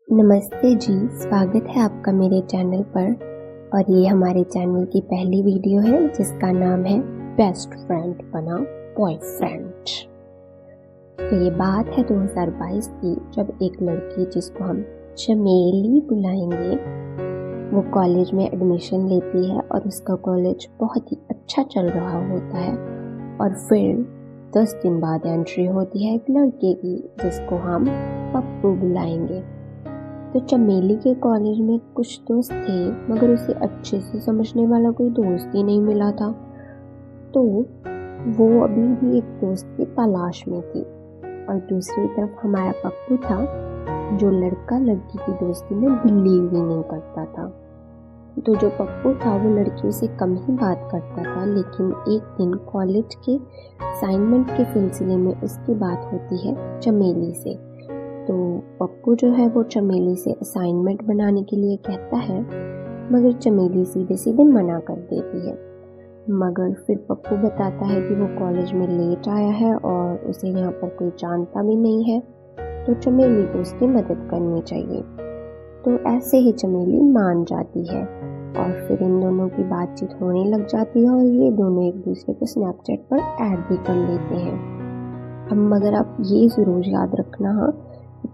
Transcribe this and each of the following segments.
नमस्ते जी, स्वागत है आपका मेरे चैनल पर। और ये हमारे चैनल की पहली वीडियो है जिसका नाम है बेस्ट फ्रेंड बना बॉयफ्रेंड। तो ये बात है 2022 की, जब एक लड़की जिसको हम चमेली बुलाएंगे वो कॉलेज में एडमिशन लेती है और उसका कॉलेज बहुत ही अच्छा चल रहा होता है। और फिर 10 दिन बाद एंट्री होती है एक लड़के की जिसको हम पप्पू बुलाएंगे। तो चमेली के कॉलेज में कुछ दोस्त थे मगर उसे अच्छे से समझने वाला कोई दोस्त ही नहीं मिला था। तो वो अभी भी एक दोस्त की तलाश में थी। और दूसरी तरफ हमारा पप्पू था जो लड़का लड़की की दोस्ती में बिलीव ही नहीं करता था। तो जो पप्पू था वो लड़कियों से कम ही बात करता था, लेकिन एक दिन कॉलेज के असाइनमेंट के सिलसिले में उसकी बात होती है चमेली से। तो पप्पू जो है वो चमेली से असाइनमेंट बनाने के लिए कहता है, मगर चमेली सीधे सीधे मना कर देती है। मगर फिर पप्पू बताता है कि वो कॉलेज में लेट आया है और उसे यहाँ पर कोई जानता भी नहीं है, तो चमेली को उसकी मदद करनी चाहिए। तो ऐसे ही चमेली मान जाती है और फिर इन दोनों की बातचीत होने लग जाती है और ये दोनों एक दूसरे को स्नैपचैट पर ऐड भी कर लेते हैं। अब मगर आप ये ज़रूर याद रखना हाँ,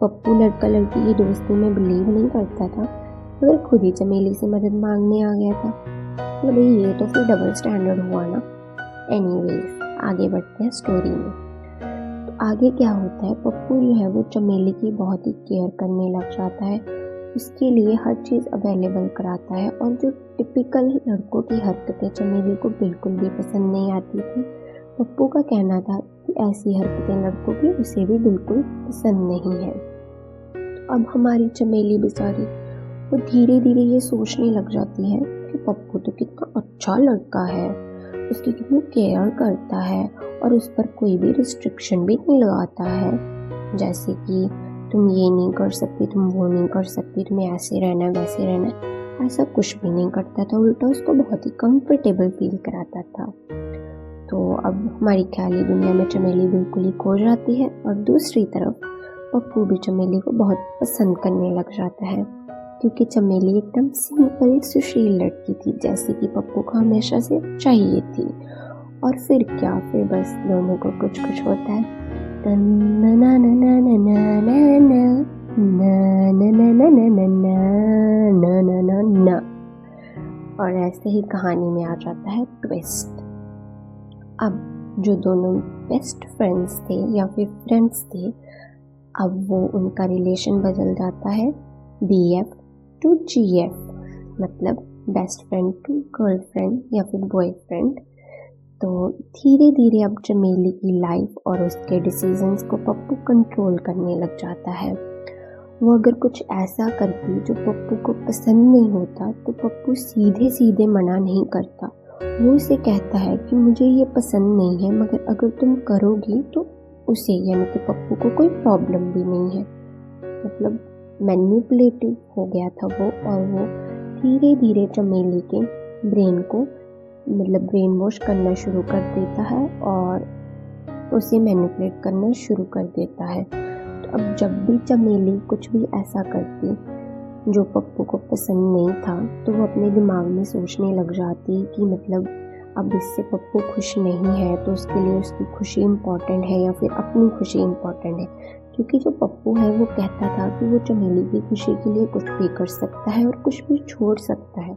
पप्पू लड़का लड़की की दोस्ती में बिलीव नहीं करता था मगर खुद ही चमेली से मदद मांगने आ गया था। तो भाई ये तो फिर डबल स्टैंडर्ड हुआ ना। एनीवेज आगे बढ़ते हैं स्टोरी में। तो आगे क्या होता है, पप्पू जो है वो चमेली की बहुत ही केयर करने लग जाता है, उसके लिए हर चीज़ अवेलेबल कराता है। और जो टिपिकल लड़कों की हरकतें चमेली को बिल्कुल भी पसंद नहीं आती थी, पप्पू का कहना था कि ऐसी हरकतें लड़कों की उसे भी बिल्कुल पसंद नहीं है। तो अब हमारी चमेली बेचारी वो धीरे धीरे ये सोचने लग जाती है कि पप्पू तो कितना अच्छा लड़का है, उसकी कितनी केयर करता है और उस पर कोई भी रिस्ट्रिक्शन भी नहीं लगाता है, जैसे कि तुम ये नहीं कर सकती, तुम वो नहीं कर सकती, तुम्हें ऐसे रहना वैसे रहना, ऐसा कुछ भी नहीं करता था। उल्टा उसको बहुत ही कंफर्टेबल फील कराता था। तो अब हमारी ख्याली दुनिया में चमेली बिल्कुल ही खो जाती है और दूसरी तरफ पप्पू भी चमेली को बहुत पसंद करने लग जाता है, क्योंकि चमेली एकदम सिंपल सुशील लड़की थी जैसे कि पप्पू को हमेशा से चाहिए थी। और फिर क्या, फिर बस दोनों को कुछ कुछ होता है। और ऐसे ही कहानी में आ जाता है ट्विस्ट। अब जो दोनों बेस्ट फ्रेंड्स थे या फिर फ्रेंड्स थे, अब वो उनका रिलेशन बदल जाता है BF टू GF, मतलब बेस्ट फ्रेंड टू गर्लफ्रेंड या फिर बॉयफ्रेंड। तो धीरे धीरे अब चमेली की लाइफ और उसके डिसीजंस को पप्पू कंट्रोल करने लग जाता है। वो अगर कुछ ऐसा करती जो पप्पू को पसंद नहीं होता तो पप्पू सीधे सीधे मना नहीं करता। वो उसे कहता है कि मुझे ये पसंद नहीं है, मगर अगर तुम करोगी तो उसे यानी कि पप्पू को कोई प्रॉब्लम भी नहीं है। मतलब मैनिपुलेटिव हो गया था वो, और वो धीरे धीरे चमेली के ब्रेन को मतलब ब्रेन वॉश करना शुरू कर देता है और उसे मैनिपुलेट करना शुरू कर देता है। तो अब जब भी चमेली कुछ भी ऐसा करती जो पप्पू को पसंद नहीं था तो वो अपने दिमाग में सोचने लग जाती कि मतलब अब इससे पप्पू खुश नहीं है तो उसके लिए उसकी खुशी इम्पॉर्टेंट है या फिर अपनी खुशी इम्पॉर्टेंट है। क्योंकि जो पप्पू है वो कहता था कि वो चमेली की खुशी के लिए कुछ भी कर सकता है और कुछ भी छोड़ सकता है,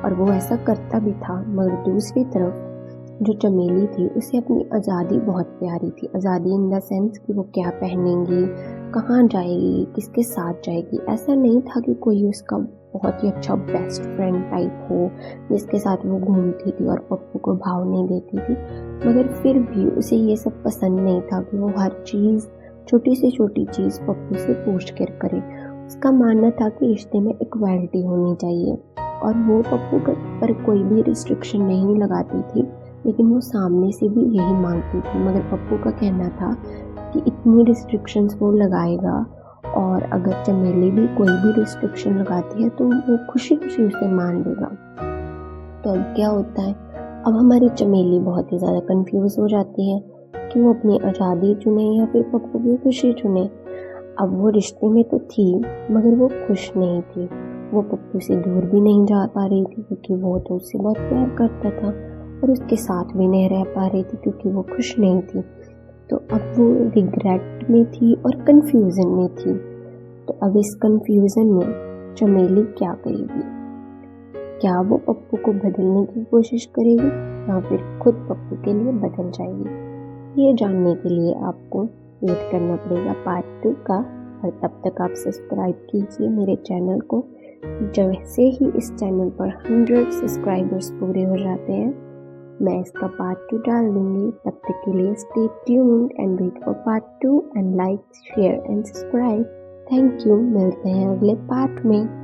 और वो ऐसा करता भी था। मगर दूसरी तरफ जो चमेली थी उसे अपनी आज़ादी बहुत प्यारी थी। आज़ादी इन द सेंस कि वो क्या पहनेंगी, कहाँ जाएगी, किसके साथ जाएगी। ऐसा नहीं था कि कोई उसका बहुत ही अच्छा बेस्ट फ्रेंड टाइप हो जिसके साथ वो घूमती थी और पप्पू को भाव नहीं देती थी, मगर फिर भी उसे ये सब पसंद नहीं था कि वो हर चीज़ छोटी से छोटी चीज़ पप्पू से पूछ कर करे। उसका मानना था कि रिश्ते में इक्वालिटी होनी चाहिए और वो पप्पू पर कोई भी रिस्ट्रिक्शन नहीं लगाती थी, लेकिन वो सामने से भी यही मांगती थी। मगर पप्पू का कहना था कि इतनी रिस्ट्रिक्शंस वो लगाएगा और अगर चमेली भी कोई भी रिस्ट्रिक्शन लगाती है तो वो खुशी खुशी उसे मान लेगा। तो अब क्या होता है, अब हमारी चमेली बहुत ही ज़्यादा कंफ्यूज हो जाती है कि वो अपनी आज़ादी चुने या फिर पप्पू की खुशी चुने। अब वो रिश्ते में तो थी मगर वो खुश नहीं थी। वो पप्पू से दूर भी नहीं जा पा रही थी क्योंकि वो तो उससे बहुत प्यार करता था, और उसके साथ भी नहीं रह पा रही थी क्योंकि वो खुश नहीं थी। तो अब वो रिग्रेट में थी और कंफ्यूजन में थी। तो अब इस कंफ्यूजन में चमेली क्या करेगी? क्या वो पप्पू को बदलने की कोशिश करेगी या फिर खुद पप्पू के लिए बदल जाएगी? ये जानने के लिए आपको वेट करना पड़ेगा पार्ट 2 का, और तब तक आप सब्सक्राइब कीजिए मेरे चैनल को। जैसे ही इस चैनल पर 100 सब्सक्राइबर्स पूरे हो जाते हैं, मैं इसका पार्ट 2 डाल दूंगी। तब तक के लिए stay tuned and wait for part 2 and like, share and subscribe. Thank you. मिलते हैं अगले पार्ट में।